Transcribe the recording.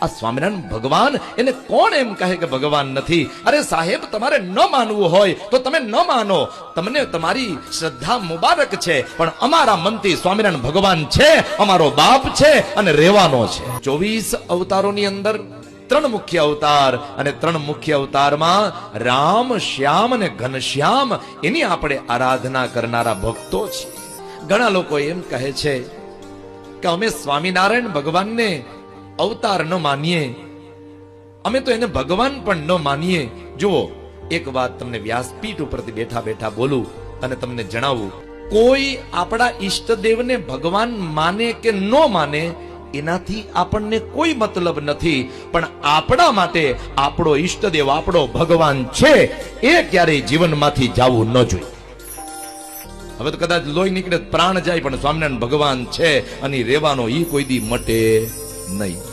આ સ્વામિનારાયણ ભગવાન એને કોણ એમ કહે કે ભગવાન નથી? અરે સાહેબ, તમારે ન માનવું હોય તો તમે ન માનો, તમને તમારી શ્રદ્ધા મુબારક છે, પણ અમારા મનથી સ્વામિનારાયણ ભગવાન છે, અમારો બાપ છે અને રહેવાનો છે. 24 અવતારોની અંદર 3 મુખ્ય અવતાર, અને 3 મુખ્ય અવતારમાં રામ, શ્યામ અને ઘનશ્યામ એની આપણે આરાધના કરનારા ભક્તો છીએ. ઘણા લોકો એમ કહે છે કે અમે સ્વામિનારાયણ ભગવાનને અવતાર ન માનીએ, અમે તો એને ભગવાન પણ ન માનીએ. જુઓ, એક વાત તમને વ્યાસપીઠ ઉપરથી બેઠા બેઠા બોલું અને તમને જણાવું, કોઈ આપણા ઈષ્ટદેવને ભગવાન માને કે ન માને એનાથી આપણને કોઈ મતલબ નથી, પણ આપણા માટે આપણો ઈષ્ટદેવ આપણો ભગવાન છે એ ક્યારેય જીવનમાંથી જવું ન જોઈએ. હવે તો કદાચ લોહી નીકળે, પ્રાણ જાય, પણ સ્વામિનારાયણ ભગવાન છે અને રહેવાનો ઈ કોઈ દી મટે નહીં.